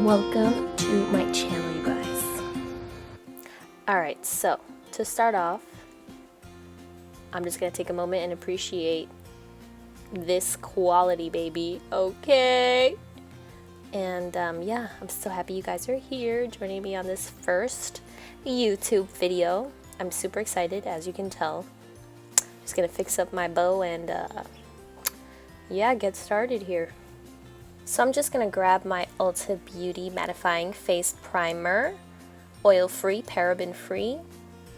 Welcome to my channel, you guys. Alright, so to start off, I'm just gonna take a moment and appreciate this quality, baby. Okay. And yeah, I'm so happy you guys are here joining me on this first YouTube video. I'm super excited, as you can tell. Just gonna fix up my bow and yeah, get started here. So I'm just gonna grab my Ulta Beauty Mattifying Face Primer, oil-free, paraben-free.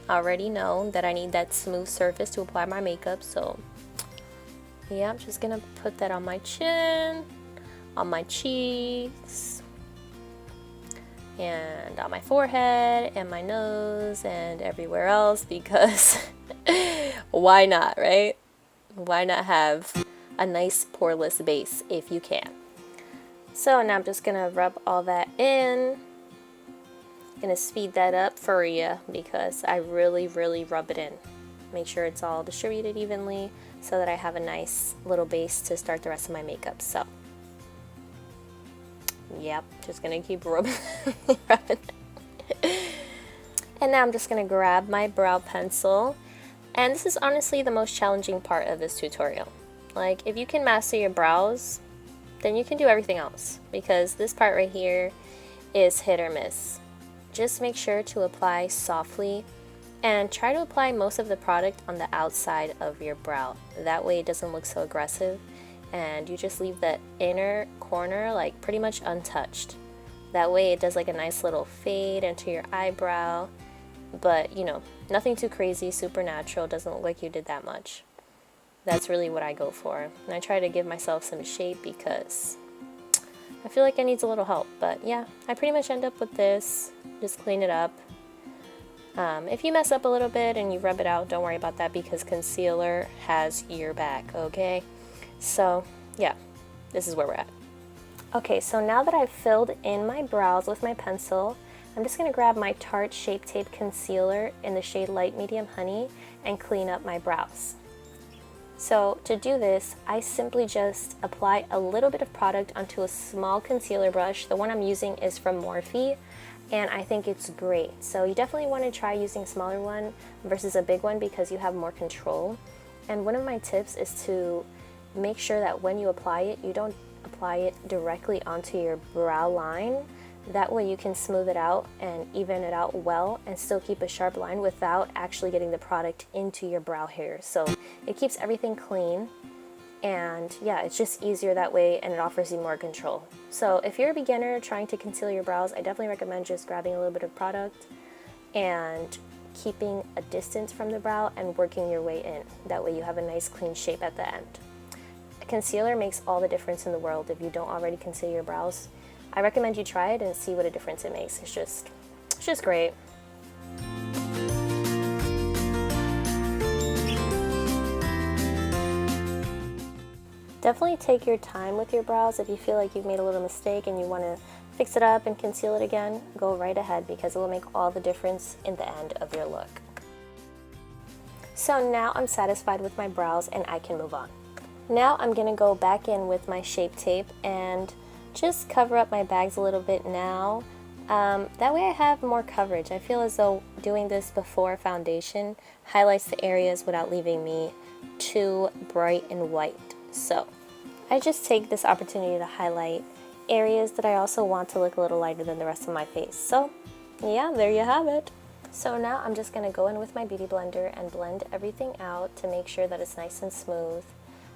Already know that I need that smooth surface to apply my makeup, so yeah, I'm just gonna put that on my chin, on my cheeks, and on my forehead, and my nose, and everywhere else, because why not, right? Why not have a nice poreless base if you can? So now I'm just gonna rub all that in. Gonna speed that up for you because I really rub it in. Make sure it's all distributed evenly so that I have a nice little base to start the rest of my makeup. So yep, just gonna keep rubbing. And now I'm just gonna grab my brow pencil, and this is honestly the most challenging part of this tutorial. Like, if you can master your brows, then you can do everything else, because this part right here is hit or miss. Just make sure to apply softly and try to apply most of the product on the outside of your brow. That way it doesn't look so aggressive and you just leave the inner corner like pretty much untouched. That way it does like a nice little fade into your eyebrow, but you know, nothing too crazy, super natural, doesn't look like you did that much. That's really what I go for. And I try to give myself some shape because I feel like it needs a little help. But yeah, I pretty much end up with this. Just clean it up. If you mess up a little bit and you rub it out, don't worry about that because concealer has your back, okay? So yeah, this is where we're at. Okay, so now that I've filled in my brows with my pencil, I'm just going to grab my Tarte Shape Tape Concealer in the shade Light Medium Honey and clean up my brows. So to do this, I simply just apply a little bit of product onto a small concealer brush. The one I'm using is from Morphe, and I think it's great. So you definitely want to try using a smaller one versus a big one because you have more control. And one of my tips is to make sure that when you apply it, you don't apply it directly onto your brow line. That way you can smooth it out and even it out well and still keep a sharp line without actually getting the product into your brow hairs. So it keeps everything clean, and yeah, it's just easier that way and it offers you more control. So if you're a beginner trying to conceal your brows, I definitely recommend just grabbing a little bit of product and keeping a distance from the brow and working your way in. That way you have a nice clean shape at the end. Concealer makes all the difference in the world. If you don't already conceal your brows, I recommend you try it and see what a difference it makes. It's just great. Definitely take your time with your brows. If you feel like you've made a little mistake and you want to fix it up and conceal it again, go right ahead because it will make all the difference in the end of your look. So now I'm satisfied with my brows and I can move on. Now I'm going to go back in with my Shape Tape and just cover up my bags a little bit now. That way I have more coverage. I feel as though doing this before foundation highlights the areas without leaving me too bright and white. So I just take this opportunity to highlight areas that I also want to look a little lighter than the rest of my face. So yeah, there you have it. So now I'm just going to go in with my Beauty Blender and blend everything out to make sure that it's nice and smooth.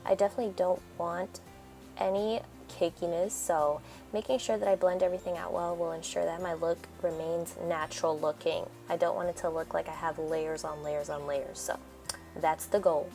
I definitely don't want any cakiness, so making sure that I blend everything out well will ensure that my look remains natural looking. I don't want it to look like I have layers on layers on layers, so that's the goal.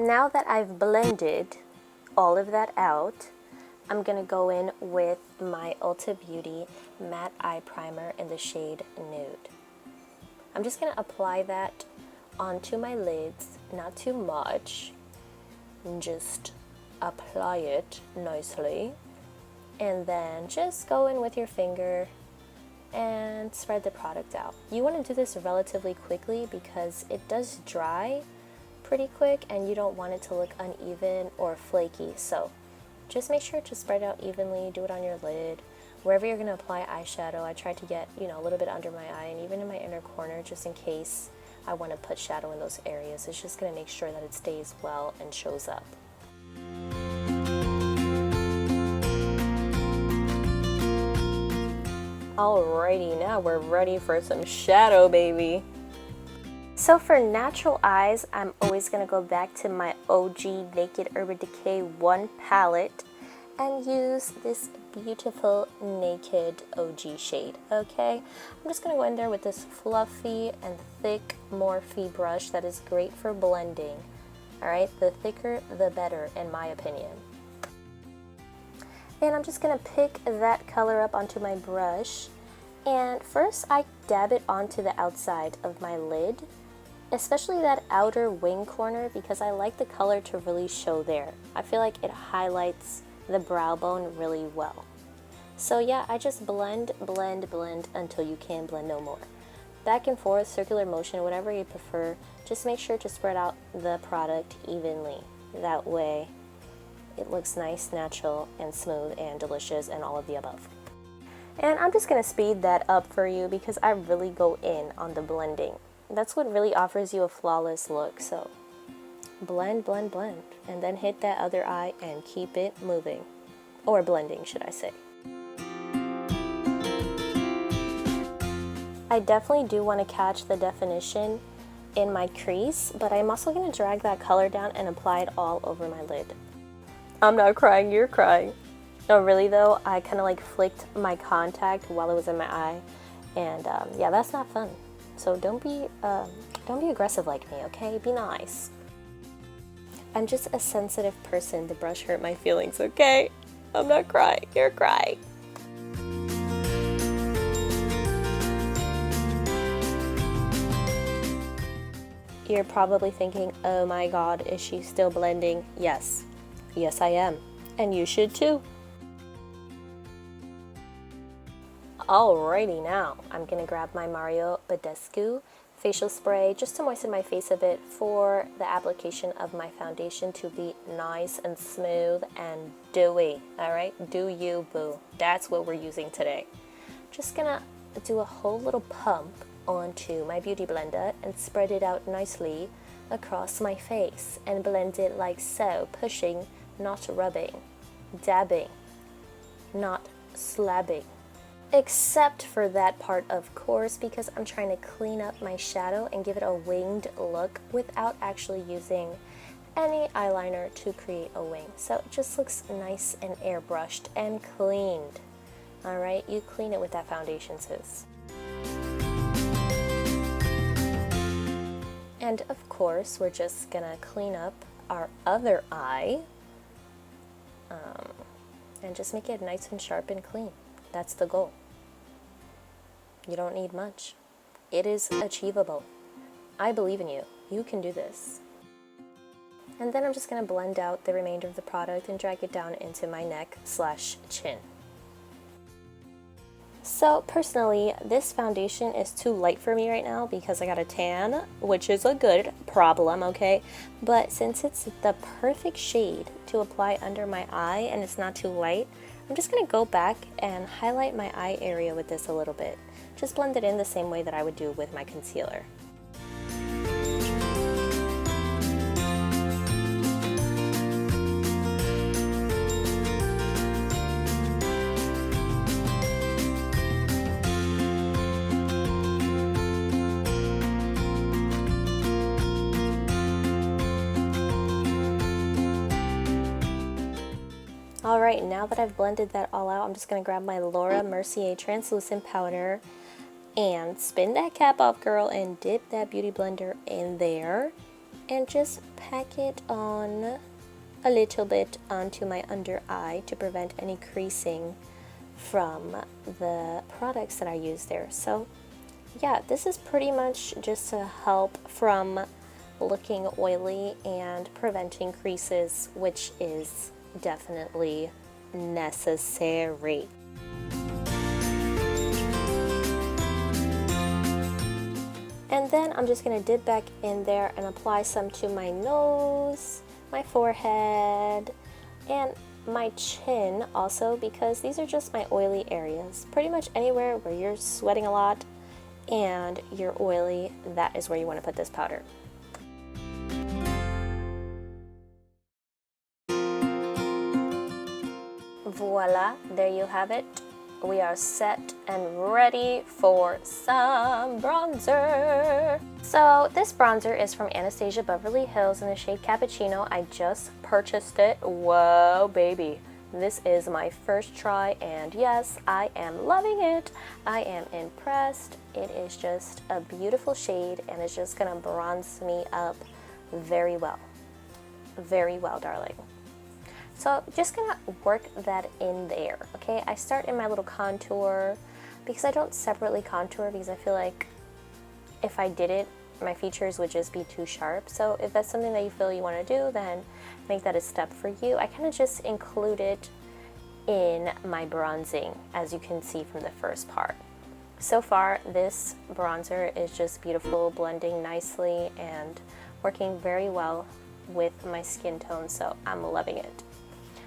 Now that I've blended all of that out, I'm going to go in with my Ulta Beauty Matte Eye Primer in the shade Nude. I'm just going to apply that onto my lids, not too much, and just apply it nicely, and then just go in with your finger and spread the product out. You want to do this relatively quickly because it does dry pretty quick and you don't want it to look uneven or flaky. So just make sure to spread it out evenly, do it on your lid. Wherever you're going to apply eyeshadow, I try to get, a little bit under my eye and even in my inner corner just in case I want to put shadow in those areas. It's just going to make sure that it stays well and shows up. Alrighty, now we're ready for some shadow, baby. So for natural eyes, I'm always going to go back to my OG Naked Urban Decay 1 palette and use this beautiful Naked OG shade, okay? I'm just going to go in there with this fluffy and thick Morphe brush that is great for blending. Alright, the thicker the better in my opinion. And I'm just going to pick that color up onto my brush, and first I dab it onto the outside of my lid, especially that outer wing corner, because I like the color to really show there. I feel like it highlights the brow bone really well. So yeah, I just blend until you can blend no more. Back and forth, circular motion, whatever you prefer. Just make sure to spread out the product evenly. That way it looks nice, natural, and smooth, and delicious, and all of the above. And I'm just going to speed that up for you because I really go in on the blending. That's what really offers you a flawless look. So blend, and then hit that other eye and keep it moving. Or blending, should I say. I definitely do want to catch the definition in my crease, but I'm also going to drag that color down and apply it all over my lid. I'm not crying, you're crying. No, really though, I kind of like flicked my contact while it was in my eye, and yeah, that's not fun. So don't be aggressive like me, okay? Be nice. I'm just a sensitive person. The brush hurt my feelings, okay? I'm not crying, you're crying. You're probably thinking, oh my god, is she still blending? Yes. Yes, I am. And you should too. Alrighty, now I'm going to grab my Mario Badescu facial spray just to moisten my face a bit for the application of my foundation to be nice and smooth and dewy. Alright, do you, boo. That's what we're using today. Just gonna do a whole little pump onto my beauty blender and spread it out nicely across my face and blend it like so, pushing, not rubbing, dabbing, not slabbing. Except for that part, of course, because I'm trying to clean up my shadow and give it a winged look without actually using any eyeliner to create a wing. So it just looks nice and airbrushed and cleaned. Alright, you clean it with that foundation, sis. And of course, we're just gonna clean up our other eye and just make it nice and sharp and clean. That's the goal. You don't need much. It is achievable. I believe in you. You can do this. And then I'm just going to blend out the remainder of the product and drag it down into my neck/chin. So personally, this foundation is too light for me right now because I got a tan, which is a good problem, okay? But since it's the perfect shade to apply under my eye and it's not too light, I'm just going to go back and highlight my eye area with this a little bit. Just blend it in the same way that I would do with my concealer. Alright, now that I've blended that all out, I'm just going to grab my Laura Mercier translucent powder and spin that cap off, girl, and dip that beauty blender in there and just pack it on a little bit onto my under eye to prevent any creasing from the products that I use there. So yeah, this is pretty much just to help from looking oily and preventing creases, which is definitely necessary. And then I'm just gonna dip back in there and apply some to my nose, my forehead, and my chin also, because these are just my oily areas. Pretty much anywhere where you're sweating a lot and you're oily, that is where you want to put this powder. Voila, there you have it. We are set and ready for some bronzer. So this bronzer is from Anastasia Beverly Hills in the shade Cappuccino. I just purchased it. Whoa, baby. This is my first try, and yes, I am loving it. I am impressed. It is just a beautiful shade, and it's just gonna bronze me up very well. Very well, darling. So just gonna work that in there, okay? I start in my little contour because I don't separately contour because I feel like if I did it, my features would just be too sharp. So if that's something that you feel you wanna do, then make that a step for you. I kind of just include it in my bronzing, as you can see from the first part. So far, this bronzer is just beautiful, blending nicely and working very well with my skin tone, so I'm loving it.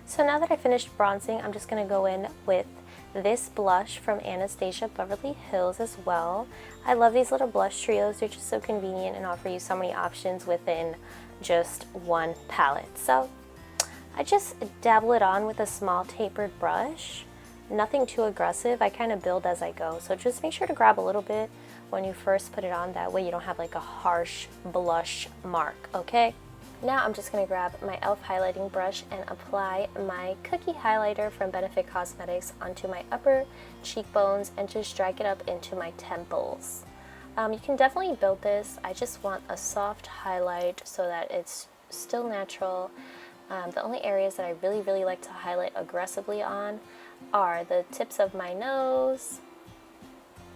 So now that I finished bronzing, I'm just going to go in with this blush from Anastasia Beverly Hills as well. I love these little blush trios. They're just so convenient and offer you so many options within just one palette. So I just dabble it on with a small tapered brush. Nothing too aggressive. I kind of build as I go. So just make sure to grab a little bit when you first put it on. That way you don't have like a harsh blush mark, okay? Now I'm just going to grab my e.l.f. highlighting brush and apply my cookie highlighter from Benefit Cosmetics onto my upper cheekbones and just drag it up into my temples. You can definitely build this. I just want a soft highlight so that it's still natural. The only areas that I really like to highlight aggressively on are the tips of my nose,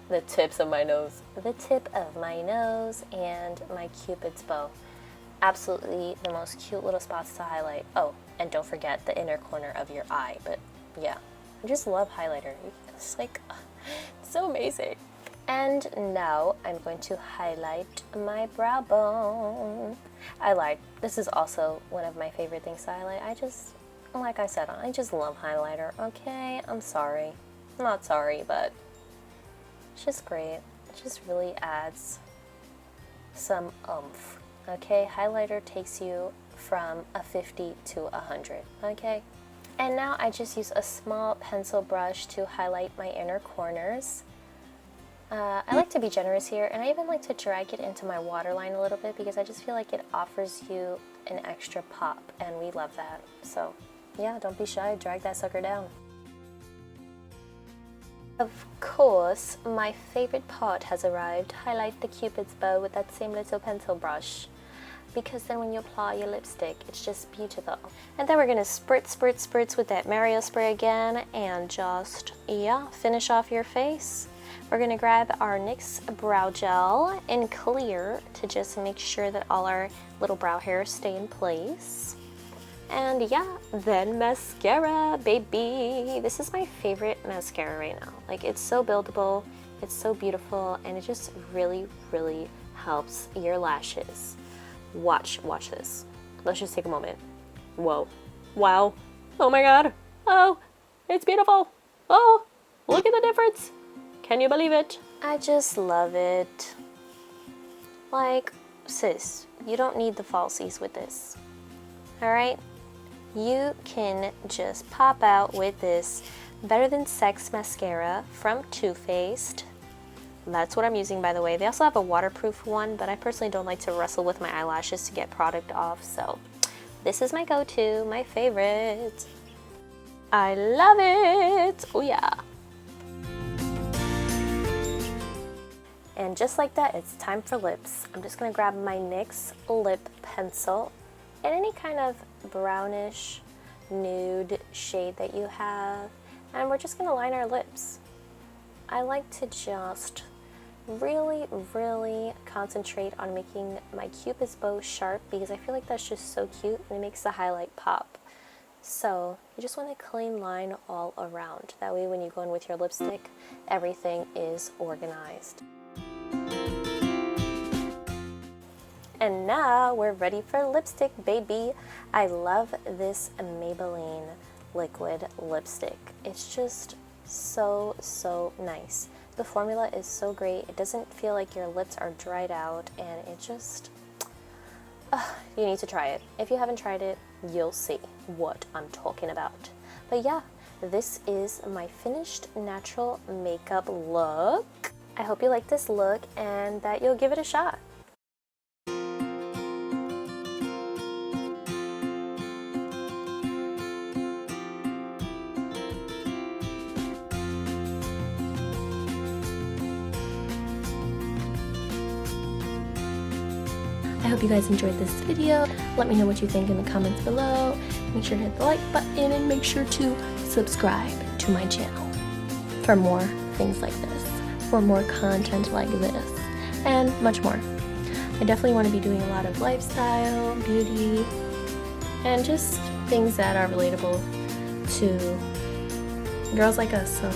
the tip of my nose, and my Cupid's bow. Absolutely the most cute little spots to highlight. Oh, and don't forget the inner corner of your eye. But yeah, I just love highlighter. It's like, it's so amazing. And now I'm going to highlight my brow bone. I lied. This is also one of my favorite things to highlight. Like I said, I just love highlighter, okay? I'm sorry. I'm not sorry, but it's just great. It just really adds some oomph. Okay, highlighter takes you from a 50 to 100, okay? And now I just use a small pencil brush to highlight my inner corners. I like to be generous here, and I even like to drag it into my waterline a little bit because I just feel like it offers you an extra pop, and we love that. So yeah, don't be shy, drag that sucker down. Of course, my favorite part has arrived. Highlight the Cupid's bow with that same little pencil brush, because then when you apply your lipstick, it's just beautiful. And then we're gonna spritz with that Mario spray again and just, yeah, finish off your face. We're gonna grab our NYX brow gel in clear to just make sure that all our little brow hairs stay in place. And yeah, then mascara, baby. This is my favorite mascara right now. Like, it's so buildable, it's so beautiful, and it just really helps your lashes. Watch this. Let's just take a moment. Whoa. Wow. Oh my god. Oh, it's beautiful. Oh, look at the difference. Can you believe it? I just love it. Like, sis, you don't need the falsies with this. Alright? You can just pop out with this Better Than Sex mascara from Too Faced. That's what I'm using, by the way. They also have a waterproof one, but I personally don't like to wrestle with my eyelashes to get product off, so this is my go-to, my favorite. I love it! Oh yeah! And just like that, it's time for lips. I'm just gonna grab my NYX lip pencil in any kind of brownish nude shade that you have, and we're just gonna line our lips. I like to just really concentrate on making my Cupid's bow sharp because I feel like that's just so cute and it makes the highlight pop. So you just want a clean line all around. That way when you go in with your lipstick, everything is organized. And now we're ready for lipstick, baby. I love this Maybelline liquid lipstick. It's just so nice. The formula is so great. It doesn't feel like your lips are dried out, and it just, you need to try it. If you haven't tried it, you'll see what I'm talking about. But yeah, this is my finished natural makeup look. I hope you like this look and that you'll give it a shot. I hope you guys enjoyed this video. Let me know what you think in the comments below. Make sure to hit the like button and make sure to subscribe to my channel for more things like this, for more content like this, and much more. I definitely want to be doing a lot of lifestyle, beauty, and just things that are relatable to girls like us. So